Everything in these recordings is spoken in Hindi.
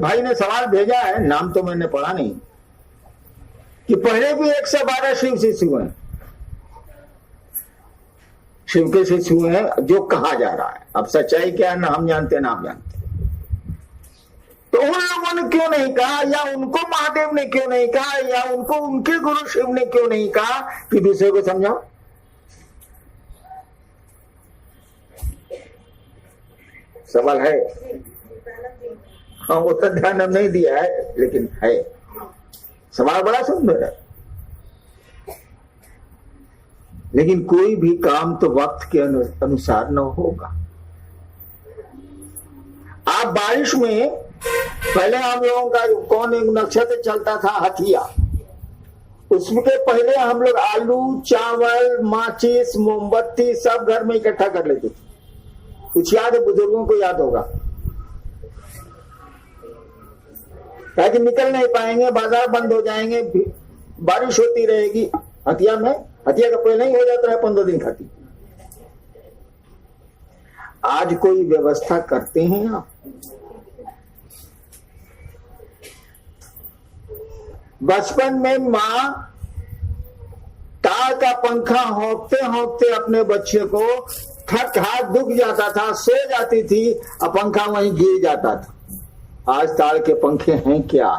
भाई ने सवाल भेजा है, नाम तो मैंने पढ़ा नहीं, कि पहले भी 112 शिव शिष्य हुए, शिव के शिष्य हुए हैं जो कहा जा रहा है। अब सच्चाई क्या है ना हम जानते ना आप जानते। तो उन लोगों ने क्यों नहीं कहा, या उनको महादेव ने क्यों नहीं कहा, या उनको उनके गुरु शिव ने क्यों नहीं कहा कि दूसरे को समझाओ? सवाल है। हाँ, वो तो ध्यान हम नहीं दिया है, लेकिन है सवाल बड़ा सुंदर है। लेकिन कोई भी काम तो वक्त के अनुसार न होगा। आप बारिश में पहले हम लोगों का कौन एक नक्षत्र चलता था, हथिया, उसके पहले हम लोग आलू, चावल, माचिस, मोमबत्ती सब घर में इकट्ठा कर लेते थे। कुछ याद है? बुजुर्गों को याद होगा। ताकि निकल नहीं पाएंगे, बाजार बंद हो जाएंगे, बारिश होती रहेगी। हथिया में, हथिया का पहले ही हो जाता है 15 दिन खाती। आज कोई व्यवस्था करते हैं आप? बचपन में माँ तार का पंखा होंकते होंकते अपने बच्चे को थक हाथ दुख जाता था, सो जाती थी और पंखा वहीं गिर जाता था। आज तार के पंखे हैं क्या?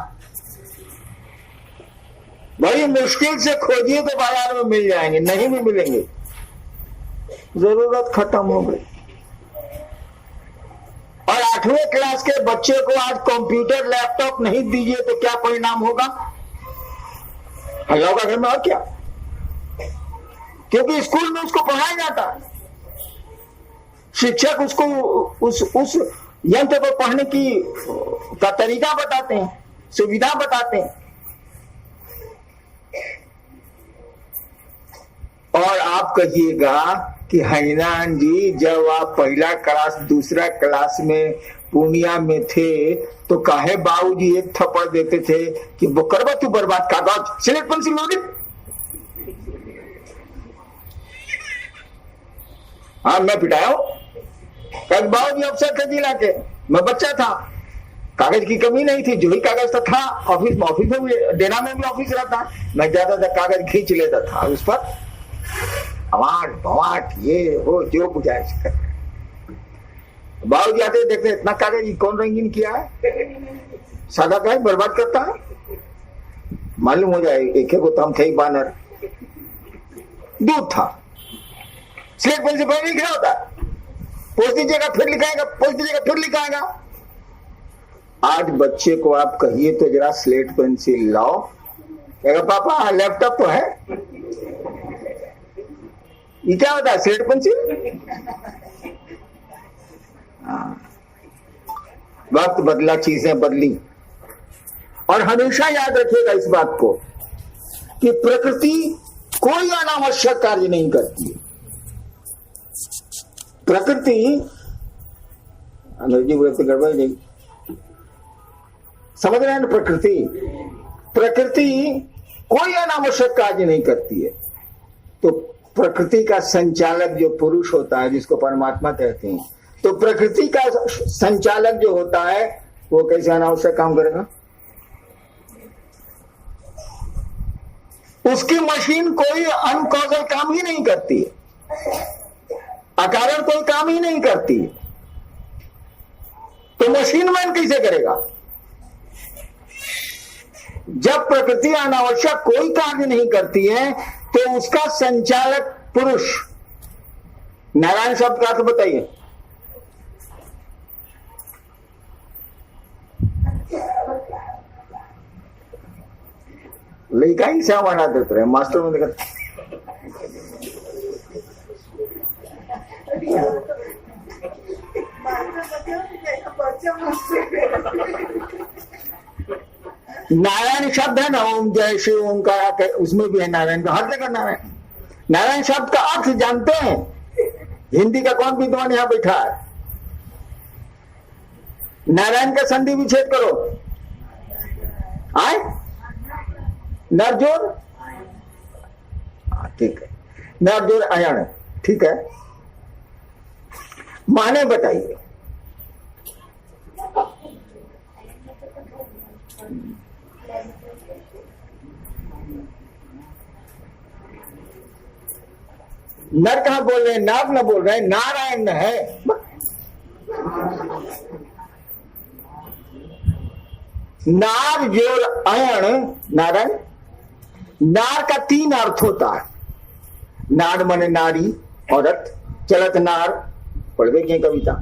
बड़ी मुश्किल से खोजिए तो बाजार में मिल जाएंगे, नहीं भी मिलेंगे। जरूरत खत्म हो गई। और 8वीं क्लास के बच्चे को आज कंप्यूटर लैपटॉप नहीं दीजिए तो क्या परिणाम होगा? हल्ला होगा घर में, और क्या? क्योंकि स्कूल में उसको पढ़ाया जाता है, शिक्षक उसको उस यंत्र को पढ़ने की का तरीका बताते हैं, सुविधा बताते हैं। और आप कहिएगा कि हैनान जी जब आप पहला क्लास दूसरा क्लास में पूर्णिया में थे तो काहे बाबूजी एक थप्पड़ देते थे कि वो करवा तू बर्बाद, कागज स्लेट पेंसिल लोगे। हाँ मैं पिटाया हूं, बाबूजी अफसर थे जिला के, मैं बच्चा था, कागज की कमी नहीं थी, जो ही कागज था ऑफिस में भी, डेरा में भी ऑफिस रहता, मैं ज्यादा कागज खींच लेता था, उस पर अवाट भवाट ये वो जो गुजारिश कर। बाबूजी आते देखते इतना कागज कौन रंगीन किया है, सादा कागज बर्बाद करता है, मालूम हो जाए एक को तो हम थे ही बानर। दूध था, स्लेट पेंसिल पर लिखा होता, पोस्ट दीजिएगा फिर लिखाएगा, पोस्ट दीजिएगा फिर लिखाएगा। आज बच्चे को आप कहिए तो जरा स्लेट पेंसिल लाओ, कहेगा पापा लैपटॉप तो है। ये क्या होता है स्लेट पेंसिल? वक्त बदला, चीजें बदली। और हमेशा याद रखिएगा इस बात को कि प्रकृति कोई अनावश्यक कार्य नहीं करती है। प्रकृति अंग्रेजी बोलते गड़बड़ नहीं, समझ रहे हैं ना? प्रकृति कोई अनावश्यक कार्य नहीं करती है। तो प्रकृति का संचालक जो पुरुष होता है, जिसको परमात्मा कहते हैं, तो प्रकृति का संचालक जो होता है वो कैसे अनावश्यक काम करेगा? उसकी मशीन कोई अनकॉजल काम ही नहीं करती है, अकारण कोई काम ही नहीं करती, तो मशीन मैन कैसे करेगा? जब प्रकृति अनावश्यक कोई कार्य नहीं करती है तो उसका संचालक पुरुष, नारायण शब्द का अर्थ बताइए। लड़का ही से बना देते रहे मास्टर में देखा नारायण शब्द है ना, ओम जय शिव ओंकार, उसमें भी है नारायण का, हर जगह नारायण। नारायण शब्द का अर्थ जानते हैं? हिंदी का कौन विद्वान यहां बैठा है? नारायण का संधि विच्छेद करो, आए नरजोर, ठीक है, नरजोर अयण, ठीक है, माने बताइए। नर कहां बोल रहे हैं, नाग न बोल रहे हैं, नारायण है। नार जोर अयण नारायण। नार का 3 अर्थ होता है। नार माने नारी, औरत, चलत नार, पढ़वे की कविता।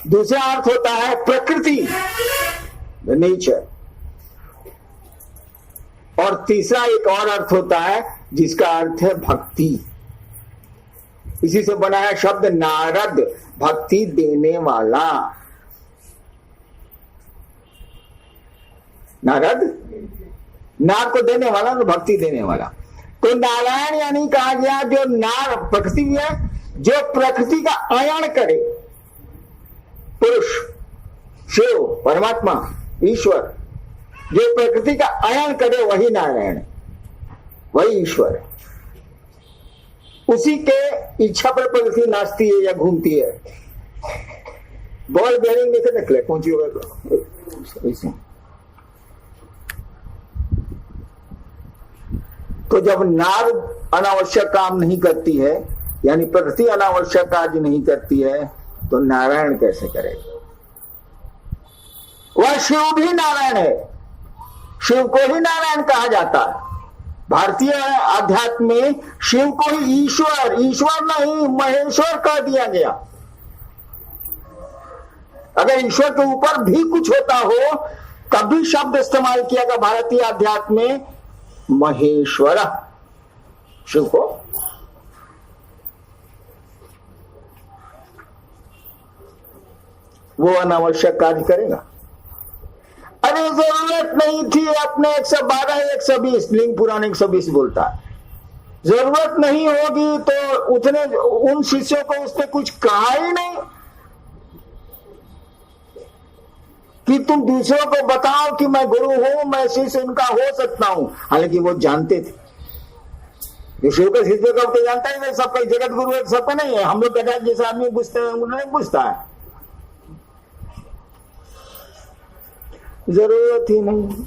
दूसरा अर्थ होता है प्रकृति, नेचर। और तीसरा एक और अर्थ होता है जिसका अर्थ है भक्ति। इसी से बना है शब्द नारद, भक्ति देने वाला। नारद नार को देने वाला तो भक्ति देने वाला। तो नारायण यानी कहा गया जो नार प्रकृति है, जो प्रकृति का अयन करे। पुरुष, शिव, परमात्मा, ईश्वर, जो प्रकृति का अयन करे वही नारायण है, वही ईश्वर है। उसी के इच्छा पर प्रकृति नाचती है या घूमती है। बॉल बेरिंग में से निकले पहुंची होगा तो जब नार अनावश्यक काम नहीं करती है, यानी प्रकृति अनावश्यक कार्य नहीं करती है, तो नारायण कैसे करेगा? वह शिव भी नारायण है, शिव को ही नारायण कहा जाता है। भारतीय आध्यात्म में शिव को ही ईश्वर, ईश्वर नहीं महेश्वर कह दिया गया। अगर ईश्वर के ऊपर भी कुछ होता हो तब भी शब्द इस्तेमाल किया गया भारतीय आध्यात्म में महेश्वर, शिव को। वो अनावश्यक कार्य करेगा। अरे जरूरत नहीं थी अपने 112 120, लिंग पुराण 120 बोलता है। जरूरत नहीं होगी तो उतने उन शिष्यों को उसने कुछ कहा ही नहीं कि तुम दूसरों को बताओ कि मैं गुरु हूं, मैं शिष्य उनका हो सकता हूं। हालांकि वो जानते थे, जो शिव का शिष्य का तो जानता ही नहीं, सबका जगत गुरु है, सबका नहीं है। हम लोग कहते हैं जैसे आदमी पूछते हैं उन्होंने पूछता है, जरूरत ही नहीं।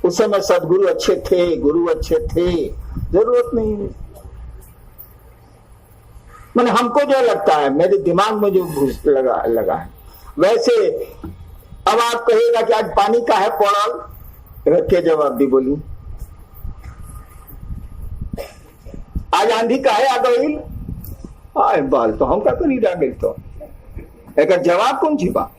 उस समय सदगुरु अच्छे थे, गुरु अच्छे थे, जरूरत नहीं। मैंने हमको जो लगता है, मेरे दिमाग में जो लगा है वैसे। अब आप कहिएगा कि आज पानी का है पड़ल, रखे जवाब दी बोली। आज आंधी का है आगोइल, आए बाल तो हम का तो नहीं डाल तो एक जवाब कौन छिपा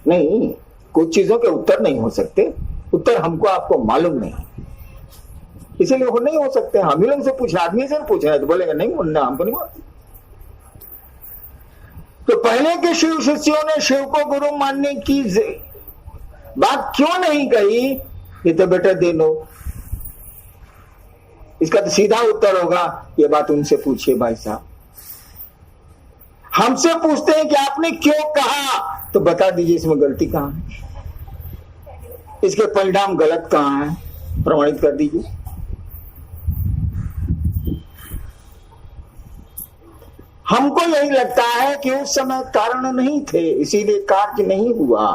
नहीं। कुछ चीजों के उत्तर नहीं हो सकते, उत्तर हमको आपको मालूम नहीं, इसीलिए वो नहीं हो सकते। हम ही लोग से पूछ, आदमी से पूछ रहे हैं तो बोलेगा नहीं हमको नहीं मालूम। तो पहले के शिव शिष्यों ने शिव को गुरु मानने की बात क्यों नहीं कही? ये तो बेटा दे लो। इसका तो सीधा उत्तर होगा, ये बात उनसे पूछिए भाई साहब। हमसे पूछते हैं कि आपने क्यों कहा, तो बता दीजिए इसमें गलती कहां है, इसके परिणाम गलत कहां है, प्रमाणित कर दीजिए। हमको यही लगता है कि उस समय कारण नहीं थे, इसीलिए कार्य नहीं हुआ।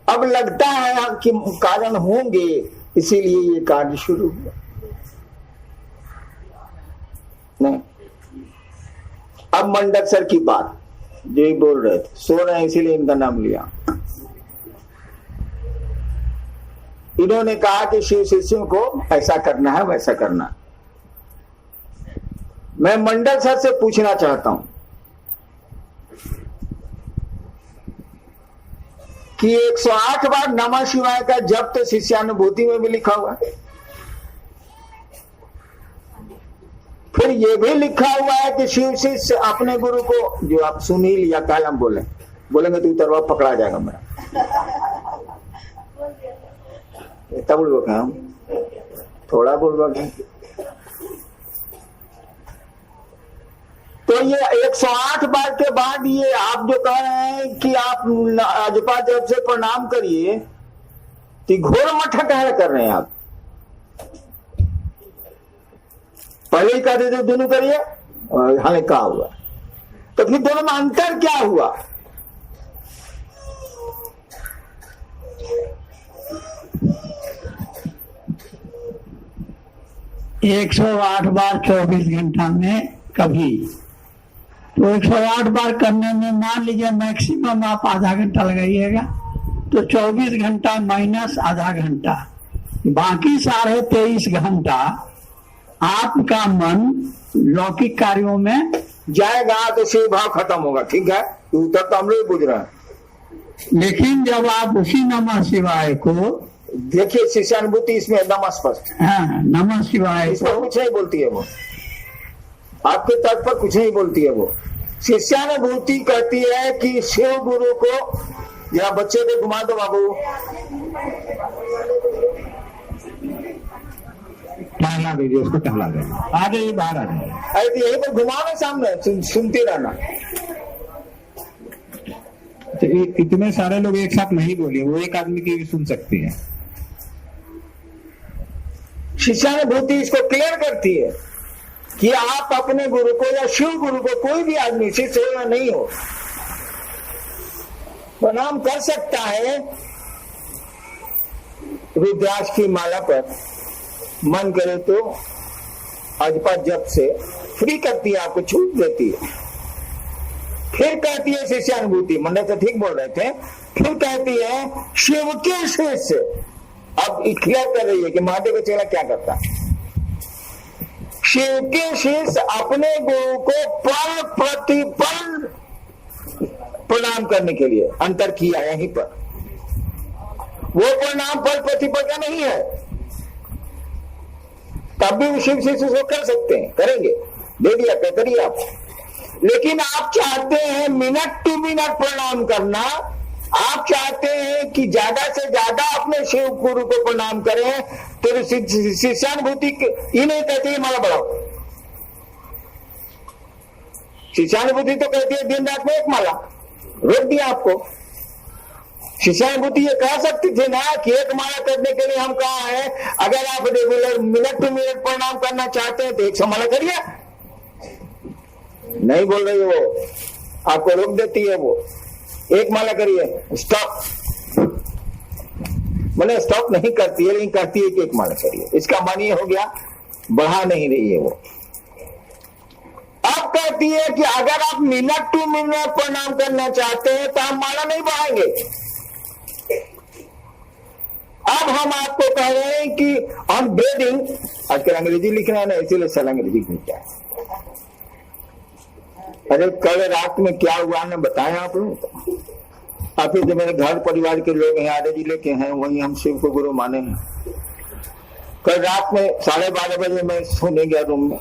अब लगता है कि कारण होंगे, इसीलिए ये कार्य शुरू हुआ। नहीं, अब मंडक सर की बात जो ही बोल रहे थे, सो रहे हैं इसीलिए इनका नाम लिया। इन्होंने कहा कि शिव शिष्यों को ऐसा करना है वैसा करना है। मैं मंडल सर से पूछना चाहता हूं कि 108 बार नमः शिवाय का जप तो शिष्यानुभूति में भी लिखा हुआ है, फिर ये भी लिखा हुआ है कि शिव शिष्य अपने गुरु को, जो आप सुनील या कालम बोलेंगे तो उतरवा पकड़ा जाएगा मेरा। तब बोल हम थोड़ा बोल। तो ये 108 बार के बाद ये आप जो कह रहे हैं कि आप जपा जप से प्रणाम करिए, तो घोर मठा कह कर रहे हैं आप। पहले ही कहते थे दोनों करिए, और हालांकि कहा हुआ, तो फिर दोनों में अंतर क्या हुआ? 108 बार 24 घंटा में कभी, तो 108 बार करने में मान लीजिए मैक्सिमम आप आधा घंटा लगाइएगा, तो 24 घंटा माइनस आधा घंटा, बाकी 23.5 घंटा आपका मन लौकिक कार्यों में जाएगा तो शिव भाव खत्म होगा। ठीक है, उत्तर तो हम लोग बुझ रहे हैं। लेकिन जब आप उसी नमः शिवाय को देखिए, शिष्यानुभूति इसमें एकदम स्पष्ट है। हाँ, नमः शिवाय इसमें को कुछ नहीं बोलती है वो, आपके तर्क पर कुछ नहीं बोलती है वो। शिष्यानुभूति कहती है कि शिव गुरु को, या बच्चे को घुमा दो बाबू, टहला दीजिए उसको, टहला देना, आ जाइए बाहर आ जाइए। अरे यही पर घुमाओ सामने, सुनती रहना। तो इतने सारे लोग एक साथ नहीं बोलिए, वो एक आदमी की भी सुन सकती है। शिष्यानुभूति इसको क्लियर करती है कि आप अपने गुरु को या शिव गुरु को, कोई भी आदमी शिष्य हो या नहीं हो, प्रणाम कर सकता है रुद्राक्ष की माला पर, मन करे तो अजपा जप से फ्री करती है, आपको छूट देती है। फिर कहती है शिष्यानुभूति, मंडल से ठीक बोल रहे थे, फिर कहती है शिव के शिष्य, अब क्लियर कर रही है कि महादेव का चेला क्या करता है। शिव के शिष्य अपने गुरु को पल प्रतिपल प्रणाम करने के लिए अंतर किया यहीं पर। वो प्रणाम पल प्रतिपल का नहीं है, तब भी वो शिव शिष्य को कर सकते हैं, करेंगे, दे दिया क्या करिए आप। लेकिन आप चाहते हैं मिनट टू मिनट प्रणाम करना, आप चाहते हैं कि ज्यादा से ज्यादा अपने शिव गुरु को प्रणाम करें, तो शिष्यानुभूति ये नहीं कहती है माला बढ़ाओ। शिष्यानुभूति तो कहती है दिन रात में एक माला, रोक दिया आपको। शिष्यानुभूति ये कह सकती थी ना कि एक माला करने के लिए हम कहा है, अगर आप रेगुलर मिनट टू मिनट प्रणाम करना चाहते हैं तो 100 माला करिए। नहीं बोल रही वो, आपको रोक देती है वो, एक माला करिए, स्टॉप। मैंने स्टॉप नहीं करती है, लेकिन कहती है कि एक माला करिए। इसका मान ये हो गया, बढ़ा नहीं रही है वो। अब कहती है कि अगर आप मिनट टू मिनट प्रणाम करना चाहते हैं तो हम माला नहीं बढ़ाएंगे। अब हम आपको कह रहे हैं कि ऑन ब्रीदिंग, आजकल अंग्रेजी लिखना है ना, इसीलिए साल अंग्रेजी लिखा है। अरे कल रात में क्या हुआ ना बताएं आप लोग। आप जो मेरे घर परिवार के लोग हैं, आधे जिले के हैं, वही हम शिव को गुरु माने हैं। कल रात में 12:30 बजे मैं सोने गया रूम में,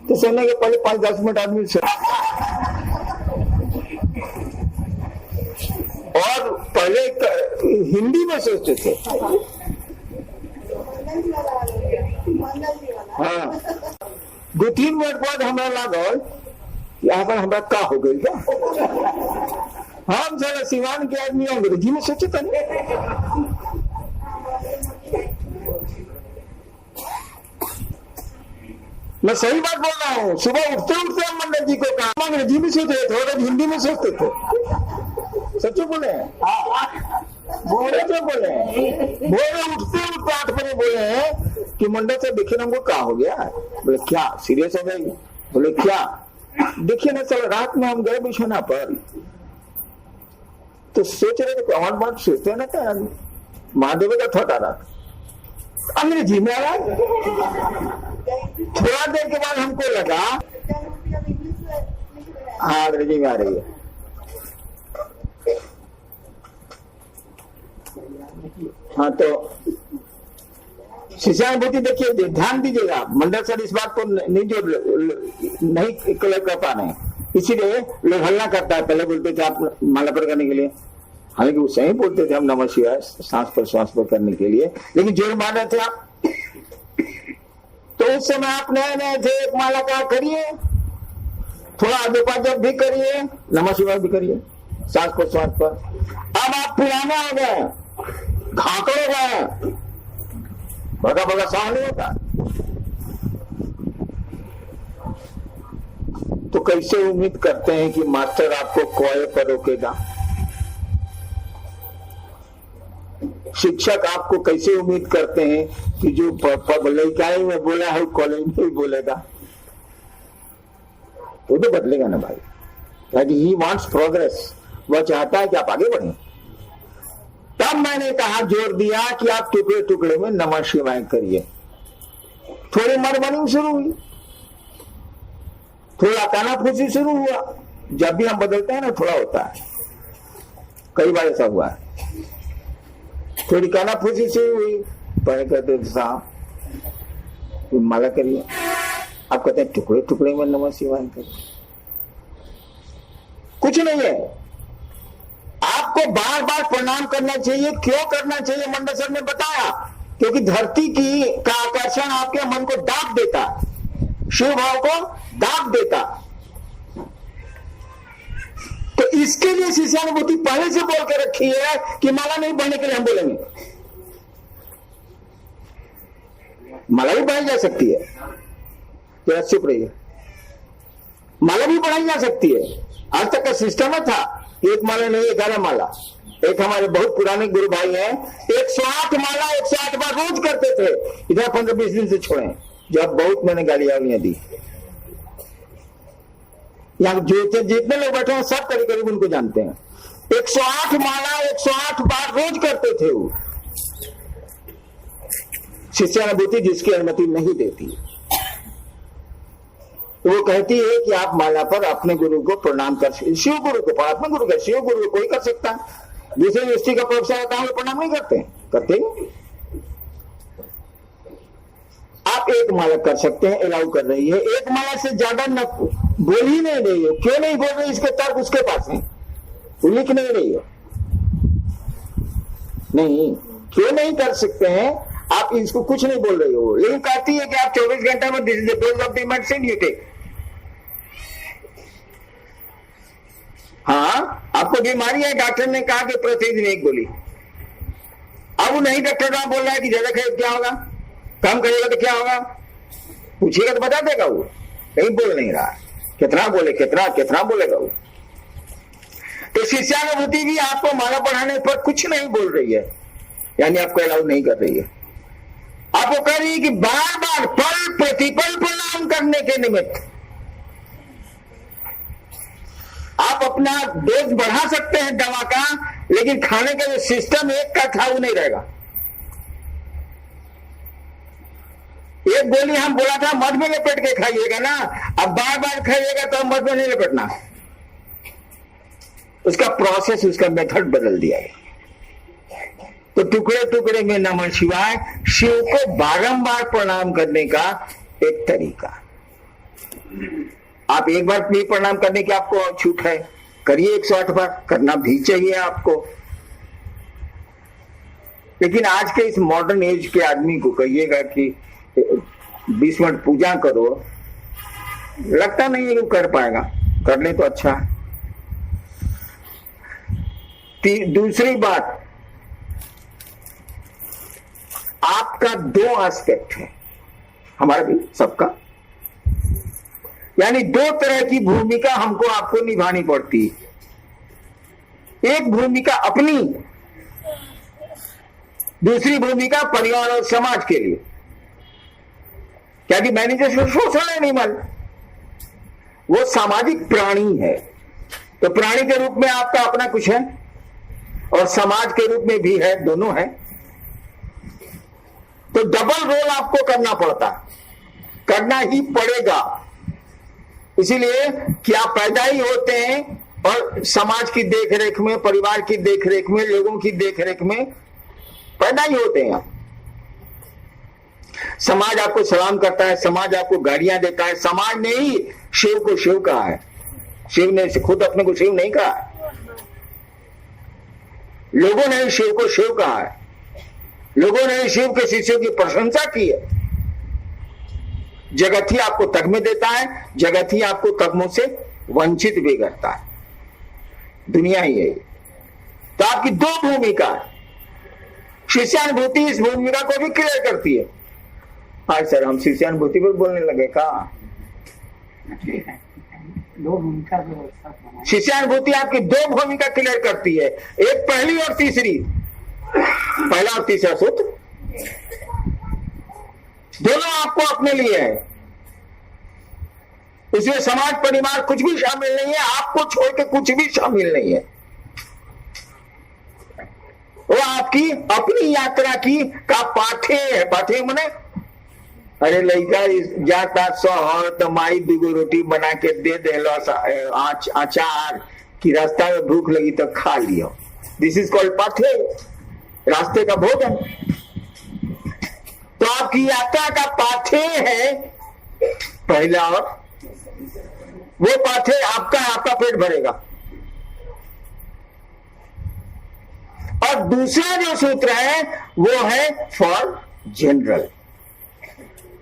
तो सोने के पहले 5-10 मिनट आदमी सो, और पहले हिंदी में सोचते थे। हाँ, 2-3 मिनट बाद हमारा लागल यहाँ पर हमारा का हो गई क्या। हम सारा सिवान के आदमी अंग्रेजी में सोचे थे। मैं सही बात बोल रहा हूँ। सुबह उठते उठते हम मंडल जी को कहा, अंग्रेजी में सोचते थे और हिंदी में सोचते थे। सच्चो बोले बोले तो बोले उठते उठते 8 बजे बोले हैं कि मंडल से देखिए हमको क्या हो गया। बोले क्या, सीरियस हो गई? बोले क्या, देखिए ना चल रात में हम गए बिछौना पर, तो सोच रहे थे कौन बात सोचते ना क्या, महादेव का थोड़ा रात अंग्रेजी में आया। थोड़ा देर के बाद हमको लगा हाँ अंग्रेजी में आ रही है। हाँ, तो शिष्यानुभूति देखिए, ध्यान दीजिएगा, मंडल सर इस बात को नहीं क्लियर कर पा रहे हैं, इसीलिए लोग हल्ला करता है। पहले बोलते थे आप माला पर करने के लिए, हालांकि वो सही बोलते थे हम नमः शिवाय सांस पर श्वास पर करने के लिए, लेकिन जोर मार रहे थे आप। तो उस समय आप नए नए थे, एक माला का करिए, थोड़ा अजपा जप भी करिए, नमः शिवाय भी करिए सांस पर श्वास पर। अब आप पुराने हो गए, घाकड़े गए, बड़ा बड़ा सह नहीं होता, तो कैसे उम्मीद करते हैं कि मास्टर आपको कोए पर रोकेगा। शिक्षक आपको कैसे उम्मीद करते हैं कि जो लड़काई में बोला है कॉलेज में ही बोलेगा? वो तो बदलेगा ना भाई। ही वॉन्ट्स प्रोग्रेस, वह चाहता है कि आप आगे बढ़ें। तब मैंने कहा, जोर दिया कि आप टुकड़े टुकड़े में नमः शिवाय करिए। थोड़ी मरमनी शुरू हुई, थोड़ा कानाफूसी शुरू हुआ। जब भी हम बदलते हैं ना थोड़ा होता है, कई बार ऐसा हुआ है। थोड़ी कानाफूसी शुरू हुई, पहले कहते साहब माला करिए, आप कहते हैं टुकड़े टुकड़े में नमः शिवाय करिए। कुछ नहीं है, आपको बार बार प्रणाम करना चाहिए। क्यों करना चाहिए? मंडल सर ने बताया, क्योंकि धरती का आकर्षण आपके मन को दाब देता, शिव भाव को दाब देता। तो इसके लिए शिष्यानुभूति पहले से बोल के रखी है कि माला नहीं बढ़ने के लिए हम बोलेंगे। माला भी बढ़ाई जा सकती है, जरा चुप रहिए। माला भी बढ़ाई जा सकती है। आज तक का सिस्टम था, एक माला नहीं 11 माला। एक हमारे बहुत पुराने गुरु भाई हैं, 108 माला 108 बार रोज करते थे। इधर 15-20 दिन से छोड़े, जब बहुत मैंने गालियां दी। यहाँ जितने लोग बैठे हैं सब करीब करीब उनको जानते हैं। 108 माला 108 बार रोज करते थे वो। शिष्यानुभूति जिसकी अनुमति नहीं देती, तो वो कहती है कि आप माला पर अपने गुरु को प्रणाम कर, शिव गुरु को, परमात्मा गुरु का, शिव गुरु को कोई कर सकता है। दूसरे यूनिवर्सिटी का प्रोफेसर होता है वो प्रणाम नहीं करते, करते नहीं। आप एक माला कर सकते हैं, अलाउ कर रही है। एक माला से ज्यादा न बोल ही नहीं रही है। क्यों नहीं बोल रही, इसके तर्क उसके पास है, वो लिख नहीं रही है। नहीं, क्यों नहीं कर सकते हैं आप? इसको कुछ नहीं बोल रही हो, लेकिन कहती है कि आप 24 घंटे में this is the dose of the medicine you take. हाँ, आपको बीमारी है, डॉक्टर ने कहा कि प्रतिदिन एक गोली। अब वो नहीं, डॉक्टर साहब बोल रहा है कि ज्यादा खाए क्या होगा, कम करेगा तो क्या होगा, पूछिएगा तो बता देगा वो। नहीं बोल नहीं रहा, कितना बोले, कितना बोलेगा वो। तो शिष्यानुभूति भी आपको माला बढ़ाने पर कुछ नहीं बोल रही है, यानी आपको अलाउ नहीं कर रही है। आपको कह रही है कि बार बार पल प्रतिपल प्रणाम करने के निमित्त आप अपना डोज बढ़ा सकते हैं दवा का, लेकिन खाने का जो सिस्टम एक का था वो नहीं रहेगा। एक गोली हम बोला था मध में लपेट के खाइएगा ना, अब बार बार खाइएगा तो मध में नहीं लपेटना। उसका प्रोसेस, उसका मेथड बदल दिया गया। तो टुकड़े टुकड़े में नमः शिवाय, शिव को बारंबार प्रणाम करने का एक तरीका। आप एक बार भी प्रणाम करने की आपको छूट है, करिए 108 बार, करना भी चाहिए आपको। लेकिन आज के इस मॉडर्न एज के आदमी को कहिएगा कि 20 मिनट पूजा करो, लगता नहीं है कि वो कर पाएगा। कर ले तो अच्छा है। दूसरी बात, आपका 2 एस्पेक्ट है, हमारा भी, सबका, यानी 2 तरह की भूमिका हमको आपको निभानी पड़ती है। एक भूमिका अपनी, दूसरी भूमिका परिवार और समाज के लिए। क्या कि मैनेजर शोषण एनिमल, वो सामाजिक प्राणी है। तो प्राणी के रूप में आपका अपना कुछ है और समाज के रूप में भी है, दोनों है। तो डबल रोल आपको करना पड़ता, करना ही पड़ेगा। इसीलिए कि आप पैदा ही होते हैं और समाज की देखरेख में, परिवार की देखरेख में, लोगों की देखरेख में पैदा ही होते हैं। समाज आपको सलाम करता है, समाज आपको गाड़ियां देता है। समाज ने ही शिव को शिव कहा है, शिव ने खुद अपने को शिव नहीं कहा। लोगों ने ही शिव को शिव कहा है, लोगों ने ही शिव के शिष्यों की प्रशंसा की है। जगत ही आपको तगमे देता है, जगत ही आपको तगमों से वंचित भी करता है। दुनिया ही है। तो आपकी 2 भूमिका है। शिष्यानुभूति इस भूमिका को भी क्लियर करती है। हाँ सर, हम शिष्यानुभूति पर बोलने लगे का? शिष्यानुभूति आपकी 2 भूमिका क्लियर करती है, एक पहली और तीसरी। पहला और तीसरा सूत्र दोनों आपको अपने लिए है, इसमें समाज परिवार कुछ भी शामिल नहीं है, आपको छोड़ के कुछ भी शामिल नहीं है। वो आपकी अपनी यात्रा की का पाठे है। पाठे मने अरे लड़का जाता सौ तो माई दुगो रोटी बना के दे देलो अचार कि रास्ता में भूख लगी तो खा लियो। दिस इज कॉल्ड पाठे, रास्ते का भोजन। तो आपकी यात्रा का पाठे है पहला, और वो पाठे आपका पेट भरेगा। और दूसरा जो सूत्र है वो है फॉर जनरल,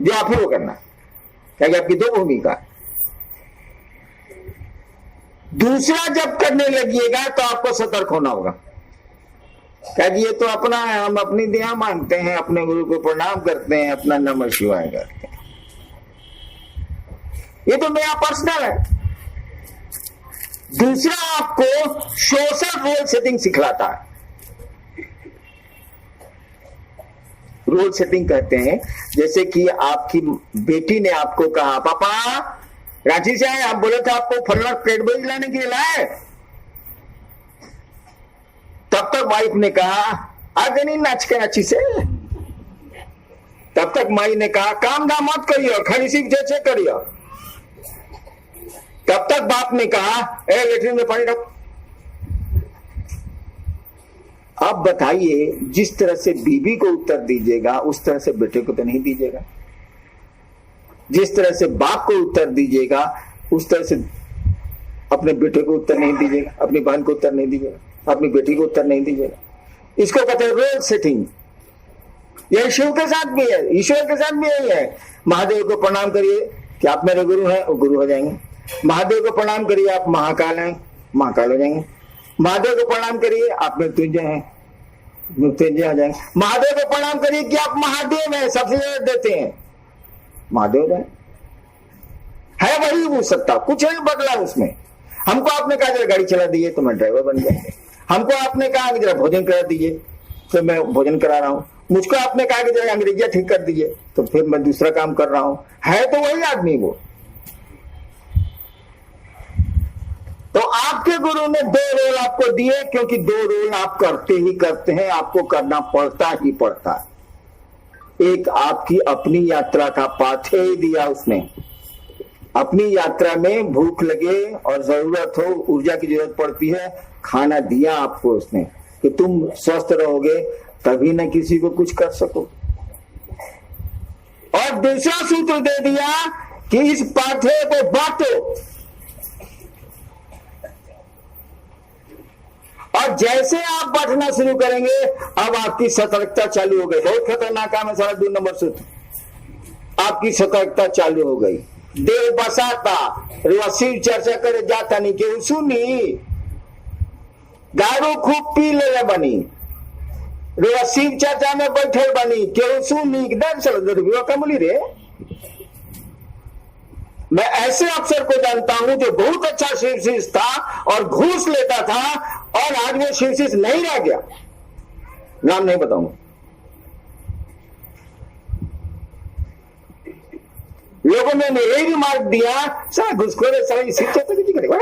जो आप ही को करना, क्या आपकी दो भूमिका। दूसरा जब करने लगिएगा तो आपको सतर्क होना होगा। क्या ये तो अपना है, हम अपनी दया मांगते हैं, अपने गुरु को प्रणाम करते हैं, अपना नमः शिवाय करते हैं, ये तो मेरा पर्सनल है। दूसरा आपको सोशल रोल सेटिंग सिखलाता है। रोल सेटिंग कहते हैं जैसे कि आपकी बेटी ने आपको कहा पापा रांची से आए, आप बोले थे आपको फलना कैडबरी लाने के लिए लाए, तब तक वाइफ ने कहा आगे नहीं नाच के अच्छी से, तब तक माई ने कहा काम धाम मत करियो, खाली सिर्फ जैसे करियो। तब तक बाप ने कहा ए लेटरिन में पानी रख। अब बताइए, जिस तरह से बीबी को उत्तर दीजिएगा उस तरह से बेटे को तो नहीं दीजिएगा, जिस तरह से बाप को उत्तर दीजिएगा उस तरह से अपने बेटे को उत्तर नहीं दीजिएगा, अपनी बहन को उत्तर नहीं दीजिएगा, अपनी बेटी को उत्तर नहीं दीजिएगा। इसको कहते हैं रोल सेटिंग। यह शिव के साथ भी है, ईश्वर के साथ भी यही है। महादेव को प्रणाम करिए कि आप मेरे गुरु हैं, वो गुरु हो जाएंगे। महादेव को प्रणाम करिए आप महाकाल हैं, महाकाल हो जाएंगे। महादेव को प्रणाम करिए आप मृत्युंजय हैं, मृत्युंजय हो जाएंगे। महादेव को प्रणाम करिए कि आप महादेव हैं, सबसे ज्यादा देते हैं, महादेव है वही वो सत्ता, कुछ नहीं बदला उसमें। हमको आपने कहा जरा गाड़ी चला दीजिए तो मैं ड्राइवर बन गया, हमको आपने कहा कि जरा भोजन करा दीजिए तो मैं भोजन करा रहा हूं, मुझको आपने कहा कि जरा अंग्रेजियां ठीक कर दीजिए तो फिर मैं दूसरा काम कर रहा हूं। है तो वही आदमी वो। तो आपके गुरु ने दो रोल आपको दिए, क्योंकि दो रोल आप करते ही करते हैं, आपको करना पड़ता ही पड़ता है। एक आपकी अपनी यात्रा का पाठे ही दिया उसने, अपनी यात्रा में भूख लगे और जरूरत हो, ऊर्जा की जरूरत पड़ती है, खाना दिया आपको उसने कि तुम स्वस्थ रहोगे तभी न किसी को कुछ कर सको। और दूसरा सूत्र दे दिया कि इस पाठे को बांटो। और जैसे आप बांटना शुरू करेंगे अब आपकी सतर्कता चालू हो गई। बहुत खतरनाक काम है सारा 2 नंबर सूत्र। आपकी सतर्कता चालू हो गई। देव बसाता शिव चर्चा करे जाता नहीं के सुनी, दारू खूब पी ले बनी, शिव चर्चा में बैठे बनी के सुनी, डर चलो कमली रे। मैं ऐसे अफसर को जानता हूं जो बहुत अच्छा शिवशिष था और घूस लेता था और आज वो शिवशिष नहीं रह गया, नाम नहीं बताऊंगा। लोगों ने यही रिमार्क दिया सारा घुसखोर सारा शिक्षा तक करेगा,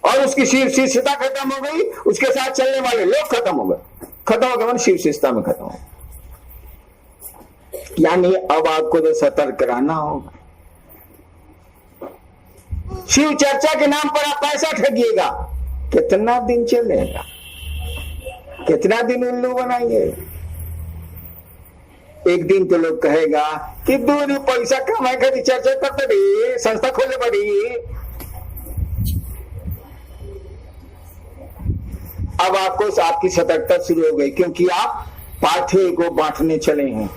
और उसकी शिवशिष्यता खत्म हो गई, उसके साथ चलने वाले लोग खत्म हो गए। खत्म हो गए मन शिवशिष्यता में खत्म हो। यानी अब आपको तो सतर्क रहना होगा। शिव चर्चा के नाम पर आप पैसा ठगिएगा, कितना दिन चलेगा, कितना दिन उल्लू बनाएंगे। एक दिन तो लोग कहेगा कि दूरी पैसा कमाए कर चर्चा करते रही, संस्था खोले बड़ी। अब आपको आपकी सतर्कता शुरू हो गई, क्योंकि आप पाठे को बांटने चले हैं।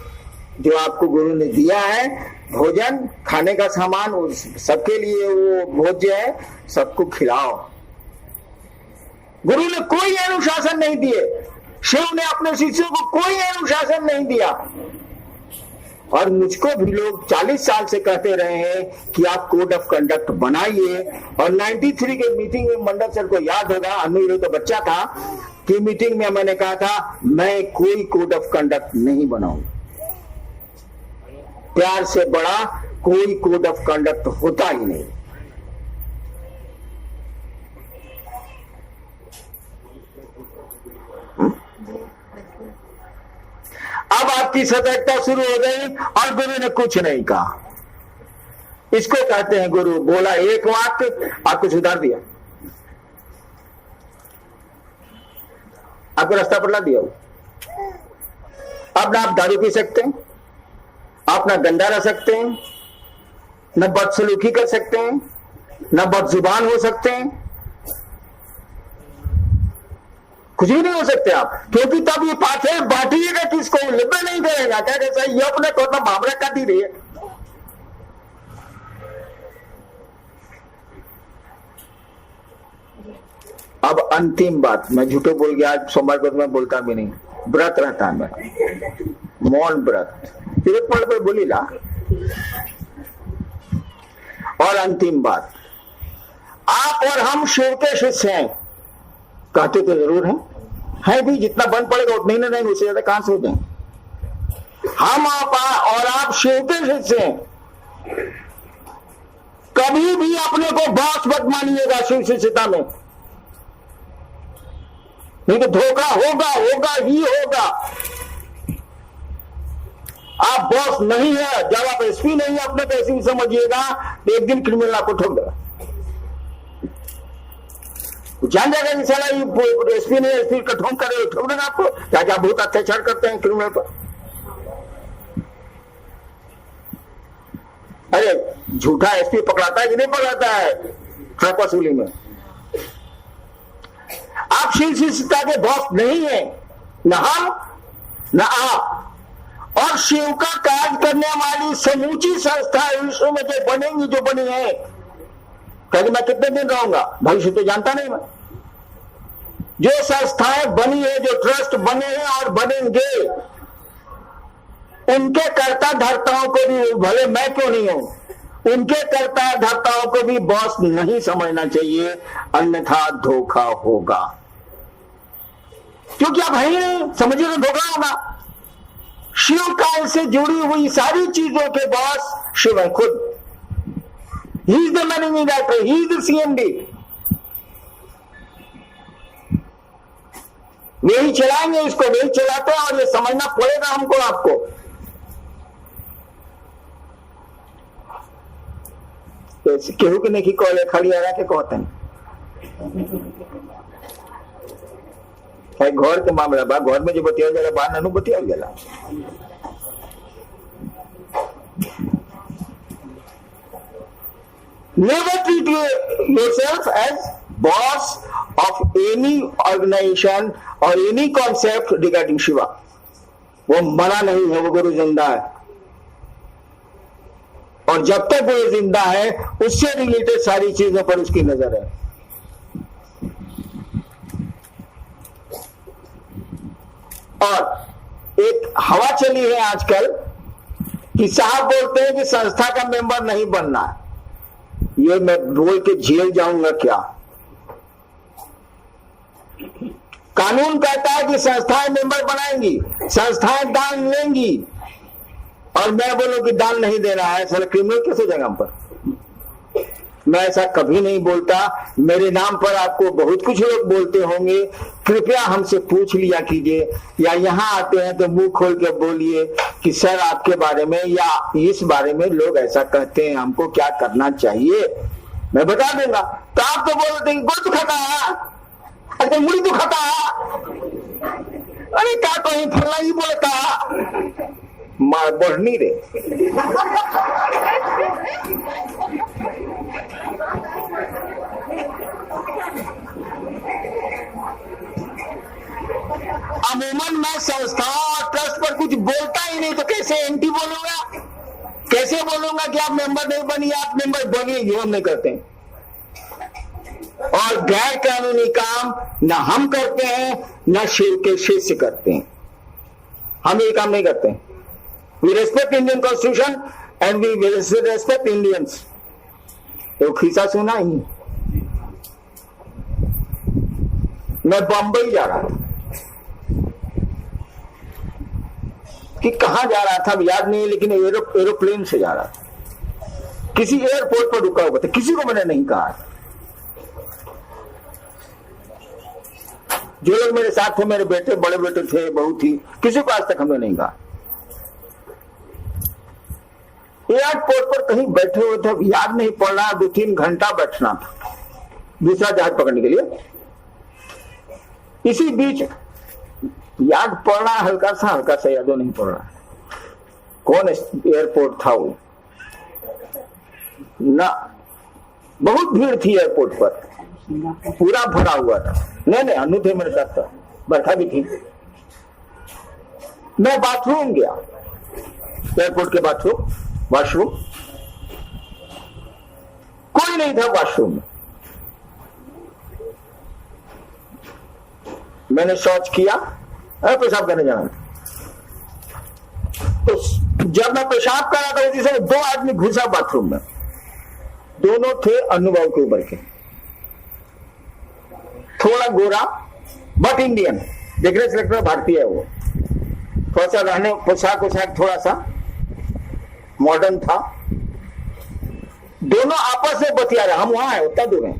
जो आपको गुरु ने दिया है भोजन, खाने का सामान, सबके लिए वो भोज्य है, सबको खिलाओ। गुरु ने कोई अनुशासन नहीं दिए, शिव ने अपने शिष्यों को कोई अनुशासन नहीं दिया। और मुझको भी लोग 40 साल से कहते रहे हैं कि आप कोड ऑफ कंडक्ट बनाइए। और 93 के मीटिंग में मंडल सर को याद होगा, अमीर तो बच्चा था, की मीटिंग में मैंने कहा था मैं कोई कोड ऑफ कंडक्ट नहीं बनाऊंगा। प्यार से बड़ा कोई कोड ऑफ कंडक्ट होता ही नहीं। अब आपकी सतर्कता शुरू हो गई और गुरु ने कुछ नहीं कहा। इसको कहते हैं गुरु बोला एक वाक्य, आपको सुधार दिया, आपको रास्ता बदला दिया। अब ना आप दारू पी सकते हैं, आप ना गंदा रह सकते हैं, न बदसलूकी कर सकते हैं, न बदजुबान हो सकते हैं, कुछ भी नहीं हो सकते आप, क्योंकि तब ये पाथे बांटिएगा किसको, लिबे नहीं करेगा। क्या कहता है ये अपने को तो भावना काटी रही है। अब अंतिम बात, मैं झूठो बोल गया, आज सोमवार को मैं बोलता भी नहीं, व्रत रहता है मेरा, मौन व्रत, फिर पढ़ पर बोली ला। और अंतिम बात, आप और हम शिव के शिष्य हैं, कहते तो जरूर है भी, जितना बन पड़ेगा उतना ही नहीं, उससे ज्यादा कहां से हो जाए। हम और आप शिव के शिष्य हैं, कभी भी अपने को बॉस मत मानिएगा शिव शिष्यता में, नहीं तो धोखा होगा, होगा ही होगा। आप बॉस नहीं है, जब आप एसपी नहीं है अपने को ऐसे समझिएगा, एक दिन क्रिमिनल आपको ठोक देगा, जान जाएगा कि साला ये एसपी नहीं, एसपी का ठोक करे, ठोक देगा आपको। क्या क्या बहुत अत्याचार करते हैं क्रिमिनल पर। अरे झूठा एसपी पकड़ाता है कि नहीं पकड़ाता है ट्रक वसूली में। आप शिव शिष्यता के बॉस नहीं है, न हम न आप। और शिव का कार्य करने वाली समूची संस्था विश्व में जो बनेंगी, जो बनी है, क्योंकि मैं कितने दिन रहूंगा भविष्य तो जानता नहीं मैं। जो संस्थाएं बनी है, जो ट्रस्ट बने हैं और बनेंगे, उनके कर्ता धर्ताओं को भी, भले मैं क्यों नहीं हूं, उनके कर्ता धर्ताओं को भी बॉस नहीं समझना चाहिए, अन्यथा धोखा होगा। क्योंकि आप है ही नहीं, समझिए तो धोखा होगा। शिव काल से जुड़ी हुई सारी चीजों के बॉस शिव है खुद। He is the managing director, he is the CMD. वे ही चलाएंगे इसको, वे ही चलाते हैं, और ये समझना पड़ेगा हमको, आपको। केहू के नहीं कॉल खाली आ रहा के कहते हैं घर के मामला बा, घर में जो बतिया जाला बाहर ननु बतिया जाला। Never treat yourself as boss of any organization or any concept regarding Shiva. वो मरा नहीं है, वो गुरु जिंदा है, और जब तक वो जिंदा है उससे रिलेटेड सारी चीजों पर उसकी नजर है। और एक हवा चली है आजकल कि साहब बोलते हैं कि संस्था का मेंबर नहीं बनना है। ये मैं बोल के जेल जाऊंगा क्या? कानून कहता है कि संस्थाएं मेंबर बनाएंगी, संस्थाएं दान लेंगी, और मैं बोलूं कि दान नहीं देना है, साला क्रिमिनल कैसे हो जाएगा हम पर? मैं ऐसा कभी नहीं बोलता। मेरे नाम पर आपको बहुत कुछ लोग बोलते होंगे, कृपया हमसे पूछ लिया कीजिए, या यहाँ आते हैं तो मुंह खोल के बोलिए कि सर आपके बारे में या इस बारे में लोग ऐसा कहते हैं, हमको क्या करना चाहिए, मैं बता दूंगा। तो आप तो बोलते हैं गोड़ दुखाता है, अरे मुड़ी दुखाता है, अरे क्या कहीं फलना ही बोलता मार बढ़नी रे। अमूमन मैं संस्थाओं और ट्रस्ट पर कुछ बोलता ही नहीं, तो कैसे एंटी बोलूंगा? कैसे बोलूंगा कि आप मेंबर नहीं बनिए? आप मेंबर बनिए, जो हम नहीं करते हैं। और गैर कानूनी काम न हम करते हैं, न शिव के शिष्य करते हैं। हम ये काम नहीं करते हैं। We respect Indian Constitution and we respect Indians. तो खिस्सा सुना ही, मैं बंबई जा रहा था, कि कहां जा रहा था याद नहीं, लेकिन एरोप्लेन से जा रहा था, किसी एयरपोर्ट पर रुका हुआ था, किसी को मैंने नहीं कहा। जो लोग मेरे साथ थे, मेरे बेटे, बड़े बेटे थे, बहू थी, किसी को आज तक हमने नहीं कहा। एयरपोर्ट पर कहीं बैठे हुए थे, याद नहीं पड़ रहा, 2-3 घंटा बैठना था दूसरा जहाज पकड़ने के लिए। इसी बीच याद पड़ रहा हल्का सा याद नहीं पड़ रहा कौन एयरपोर्ट था वो ना, बहुत भीड़ थी एयरपोर्ट पर, पूरा भरा हुआ था। नहीं अनु थे मेरे साथ, था बरखा भी थी। मैं बाथरूम गया, एयरपोर्ट के वॉशरूम, कोई नहीं था वॉशरूम में। मैंने शौच किया, पेशाब करने जाना था, तो जब मैं पेशाब कर रहा था उसी समय 2 आदमी घुसा बाथरूम में। दोनों थे अनुभव के ऊपर के, थोड़ा गोरा बट इंडियन, देखने से लगता है भारतीय है वो, थोड़ा सा रहने पोशाक थोड़ा सा मॉडर्न था। दोनों आपस में बतिया रहे, हम वहां है, उतना दूर है,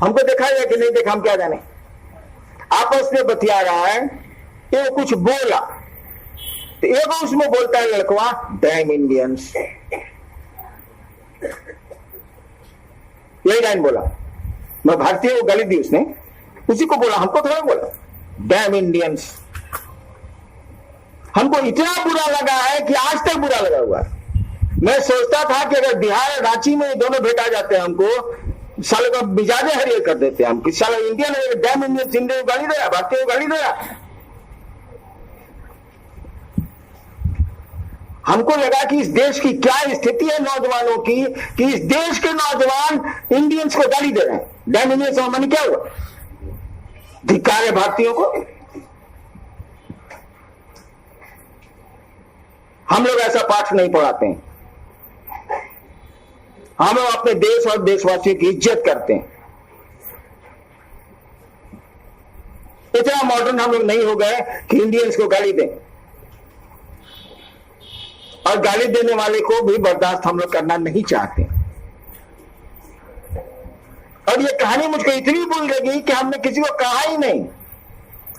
हमको देखा है कि नहीं देखा हम क्या जाने। आपस में बतिया रहा है, ये कुछ बोला तो एक उसमें बोलता है लड़कवा, डैम इंडियंस, यही लाइन बोला। मैं भारतीय को गाली दी उसने, उसी को बोला, हमको थोड़ा बोला डैम इंडियंस। हमको इतना बुरा लगा है कि आज तक बुरा लगा हुआ है। मैं सोचता था कि अगर बिहार रांची में दोनों भेटा जाते हैं, हमको साले का मिजाजे हरियर कर देते हैं हम, कि साला इंडियन डैम इंडियंस, इंडिया को गाली दे रहा, भारतीय को गाली दे रहा। हमको लगा कि इस देश की क्या स्थिति है नौजवानों की, कि इस देश के नौजवान इंडियंस को गाली दे रहे हैं। डैम इंडियंस माने क्या हुआ, धिक्कार है भारतीयों को। हम लोग ऐसा पाठ नहीं पढ़ाते हैं, हम लोग अपने देश और देशवासियों की इज्जत करते हैं। इतना मॉडर्न हम लोग नहीं हो गए कि इंडियंस को गाली दें, और गाली देने वाले को भी बर्दाश्त हम लोग करना नहीं चाहते। और ये कहानी मुझको इतनी बुरी लगी कि हमने किसी को कहा ही नहीं।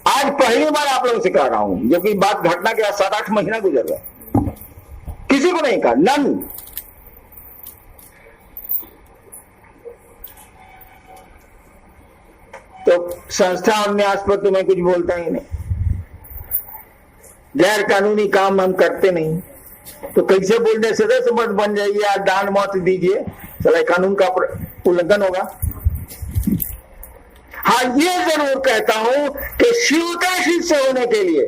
आज पहली बार आप लोगों से कह रहा हूं, जो कि बात घटना के 7-8 महीना गुजर गए, किसी को नहीं कहा, नन। तो संस्था और न्यास पर तो मैं कुछ बोलता ही नहीं। गैर कानूनी काम हम करते नहीं, तो कैसे बोलने सदस्य मत बन जाइए, आज दान मत दीजिए, चला कानून का उल्लंघन होगा। हाँ, ये जरूर कहता हूं कि शिवता शिष्य होने के लिए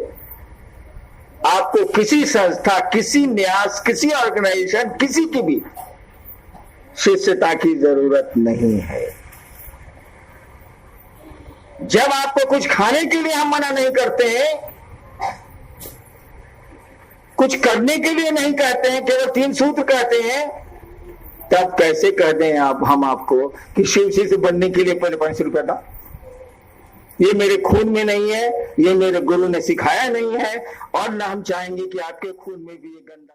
आपको किसी संस्था, किसी न्यास, किसी ऑर्गेनाइजेशन, किसी की भी शिष्यता की जरूरत नहीं है। जब आपको कुछ खाने के लिए हम मना नहीं करते हैं, कुछ करने के लिए नहीं कहते हैं, केवल 3 सूत्र कहते हैं, तब कैसे कह दें हम आपको कि शिव शिष्य बनने के लिए पहले 500 रुपया था। ये मेरे खून में नहीं है, ये मेरे गुरु ने सिखाया नहीं है, और ना हम चाहेंगे कि आपके खून में भी ये गंदा